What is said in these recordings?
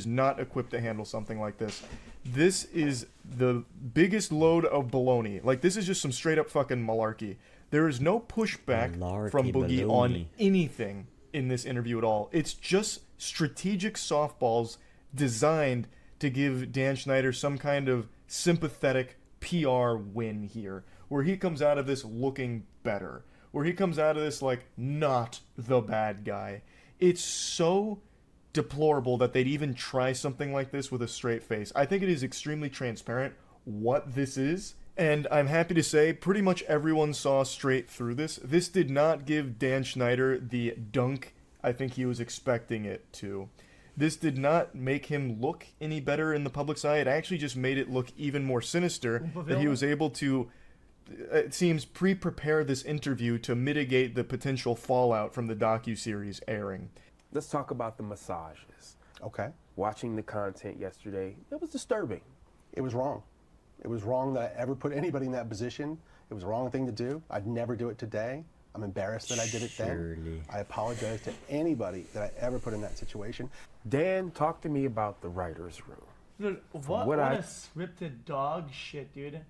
is not equipped to handle something like this. This is the biggest load of baloney. Like, this is just some straight up fucking malarkey. There is no pushback from Boogie on anything in this interview at all. It's just strategic softballs designed to give Dan Schneider some kind of sympathetic PR win here, where he comes out of this looking better, where he comes out of this like not the bad guy. It's so deplorable that they'd even try something like this with a straight face. I think it is extremely transparent what this is, and I'm happy to say pretty much everyone saw straight through this. This did not give Dan Schneider the dunk I think he was expecting it to. This did not make him look any better in the public's eye. It actually just made it look even more sinister that he was able to, it seems, pre-prepare this interview to mitigate the potential fallout from the docuseries airing. Let's talk about the massages. Okay. Watching the content yesterday, it was disturbing. It was wrong. It was wrong that I ever put anybody in that position. It was the wrong thing to do. I'd never do it today. I'm embarrassed that I did it then. I apologize to anybody that I ever put in that situation. Dan, talk to me about the writer's room. Dude, what a scripted dog shit, dude.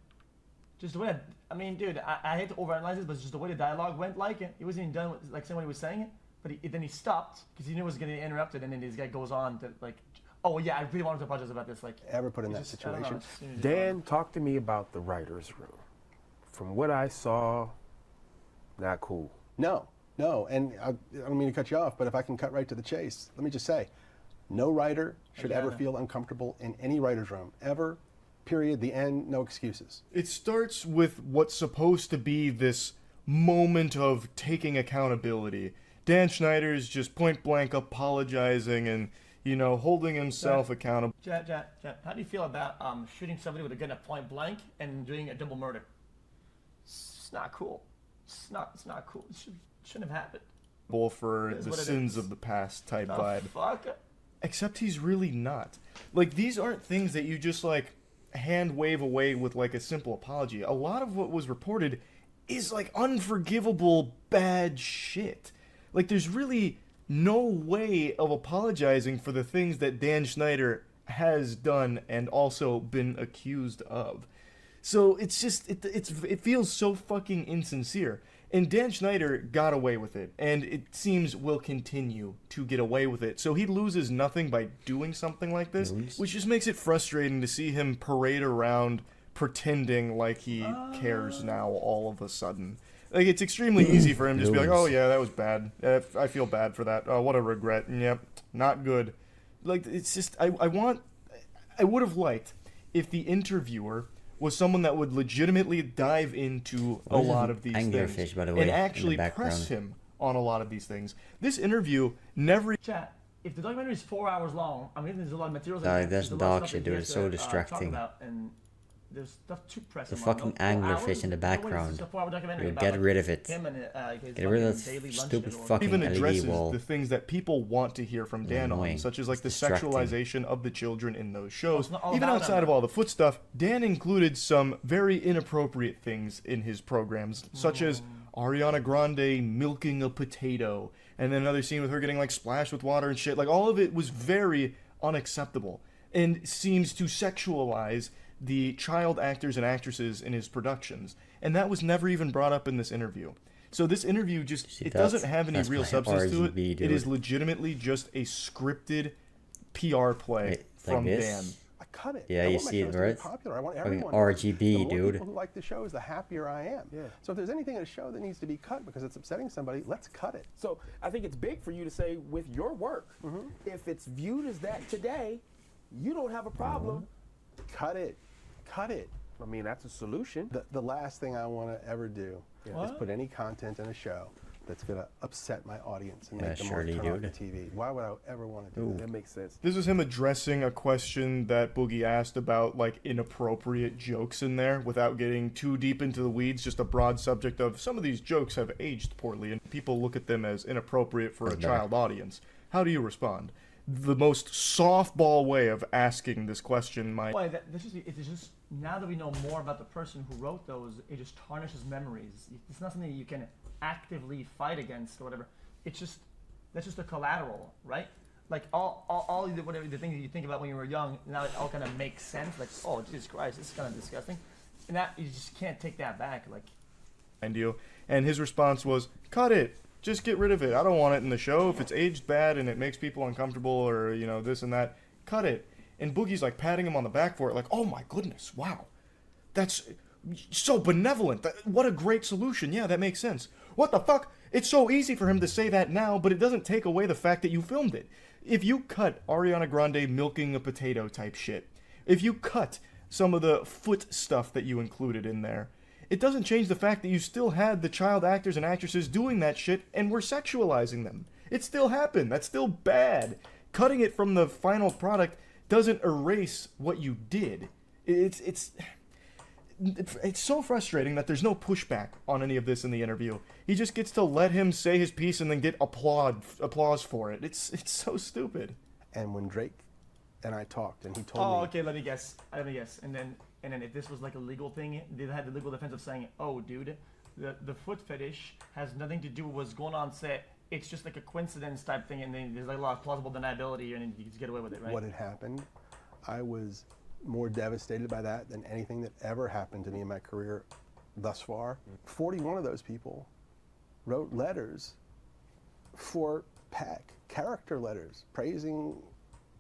Just the way, I mean, dude, I hate to overanalyze this, but just the way the dialogue went, like it. He wasn't even done with, like, saying what he was saying it, but then he stopped because he knew it was getting interrupted, and then this guy goes on to, like, oh yeah, I really wanted to apologize about this, like. Ever put in that situation. Dan, talk to me about the writer's room. From what I saw, not cool. No, and I don't mean to cut you off, but if I can cut right to the chase, let me just say, no writer should ever feel uncomfortable in any writer's room, ever, period, the end, no excuses. It starts with what's supposed to be this moment of taking accountability. Dan Schneider's just point blank apologizing and, you know, holding himself accountable. Jet, how do you feel about shooting somebody with a gun at point blank and doing a double murder? It's not cool. It's not cool. It shouldn't have happened. For the sins of the past type vibe. Fuck? Except he's really not. Like, these aren't things that you just, like, hand wave away with, like, a simple apology. A lot of what was reported is, like, unforgivable bad shit. Like, there's really no way of apologizing for the things that Dan Schneider has done and also been accused of. So it's just, it feels so fucking insincere. And Dan Schneider got away with it, and it seems will continue to get away with it. So he loses nothing by doing something like this, which just makes it frustrating to see him parade around pretending like he cares now all of a sudden. Like, it's extremely easy for him to just be like, oh yeah, that was bad. I feel bad for that. Oh, what a regret. Yep, not good. Like, it's just, I would have liked if the interviewer was someone that would legitimately dive into a lot of these things by the way, and actually press him on a lot of these things. This interview never... Chat, if the documentary is 4 hours long, I mean, there's a lot of materials... That's dog shit, dude. It's so distracting. There's stuff to press the fucking anglerfish in the background. Dude, get rid of it. Get rid of that stupid fucking even LED addresses wall. the things that people want to hear from Dan on, such as like the sexualization of the children in those shows. Even outside of all the foot stuff, Dan included some very inappropriate things in his programs, such as Ariana Grande milking a potato, and then another scene with her getting like splashed with water and shit. Like, all of it was very unacceptable and seems to sexualize the child actors and actresses in his productions, and that was never even brought up in this interview. So this interview just, it doesn't have any real substance to it. Dude. It is legitimately just a scripted PR play from Dan. I cut it. Yeah, you see it, right? Popular. I want everyone. RGB, the more dude. people who like the shows, the happier I am. Yeah. So if there's anything in a show that needs to be cut because it's upsetting somebody, let's cut it. So I think it's big for you to say, with your work, if it's viewed as that today, you don't have a problem. Cut it. Cut it. I mean, that's a solution. The last thing I want to ever do is put any content in a show that's going to upset my audience and make them more turn off the TV. Why would I ever want to do that? That makes sense. This was him addressing a question that Boogie asked about, like, inappropriate jokes in there without getting too deep into the weeds, just a broad subject of some of these jokes have aged poorly and people look at them as inappropriate for a child audience. How do you respond? The most softball way of asking this question might... It's just, now that we know more about the person who wrote those, it just tarnishes memories. It's not something you can actively fight against or whatever. It's just, that's just a collateral, right? like all whatever the things that you think about when you were young, now it all kind of makes sense. Like, oh Jesus Christ, this is kind of disgusting, and that you just can't take that back. Like, and his response was, "Cut it, just get rid of it. I don't want it in the show. If it's aged bad and it makes people uncomfortable, or this and that, cut it." And Boogie's like patting him on the back for it, like, "Oh my goodness, wow, that's so benevolent. What a great solution. Yeah, that makes sense. What the fuck? It's so easy for him to say that now, but it doesn't take away the fact that you filmed it. If you cut Ariana Grande milking a potato type shit, if you cut some of the foot stuff that you included in there, it doesn't change the fact that you still had the child actors and actresses doing that shit and were sexualizing them. It still happened. That's still bad. Cutting it from the final product doesn't erase what you did. It's so frustrating that there's no pushback on any of this in the interview. He just gets to let him say his piece and then get applause for it. It's so stupid. And when Drake and I talked, and he told me... Oh, okay, let me guess. And then if this was like a legal thing, they had the legal defense of saying, "Oh, dude, the foot fetish has nothing to do with what's going on set. It's just like a coincidence type thing, and then there's like a lot of plausible deniability, and you just get away with it, right?" What had happened, I was more devastated by that than anything that ever happened to me in my career thus far. 41 of those people wrote letters for Peck, character letters, praising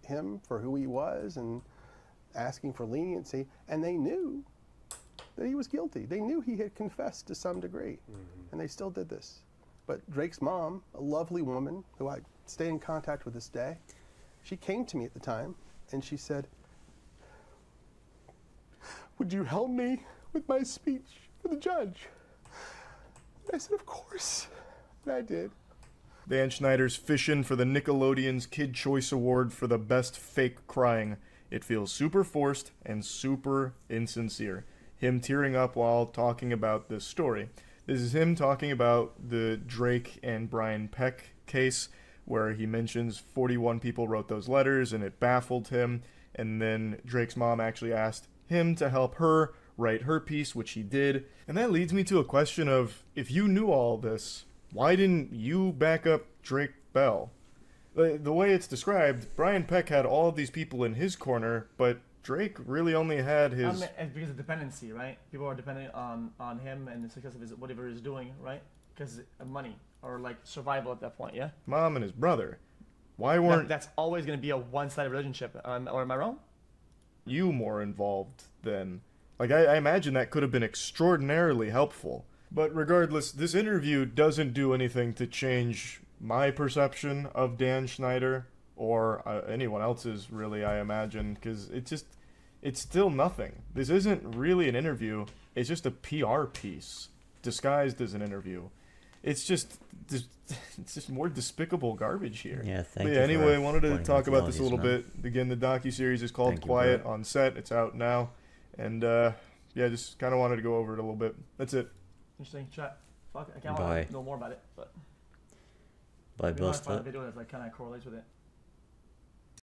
him for who he was and asking for leniency, and they knew that he was guilty. They knew he had confessed to some degree, and they still did this. But Drake's mom, a lovely woman who I stay in contact with this day, she came to me at the time and she said, "Would you help me with my speech for the judge?" And I said, "Of course." And I did. Dan Schneider's fishing for the Nickelodeon's Kid Choice Award for the best fake crying. It feels super forced and super insincere. Him tearing up while talking about this story. This is him talking about the Drake and Brian Peck case, where he mentions 41 people wrote those letters and it baffled him. And then Drake's mom actually asked him to help her write her piece, which he did. And that leads me to a question of, if you knew all this, why didn't you back up Drake Bell? The way it's described, Brian Peck had all of these people in his corner, but Drake really only had his... It's because of dependency, right? People are dependent on him and the success of his whatever he's doing, right? Because of money or like survival at that point, yeah? Mom and his brother. Why weren't... That's always going to be a one-sided relationship, or am I wrong? You more involved than... Like, I imagine that could have been extraordinarily helpful. But regardless, this interview doesn't do anything to change my perception of Dan Schneider, or anyone else's, really, I imagine, because it's still nothing. This isn't really an interview. It's just a PR piece disguised as an interview. It's just more despicable garbage here. Yeah, thank you. Anyway, I wanted to talk about this a little bit. Again, the docuseries is called Quiet on Set. It's out now. And, yeah, just kind of wanted to go over it a little bit. That's it. Interesting. Chat. Fuck, I can't want to know more about it, but... Bye, Buster. I find a video that like, kind of correlates with it.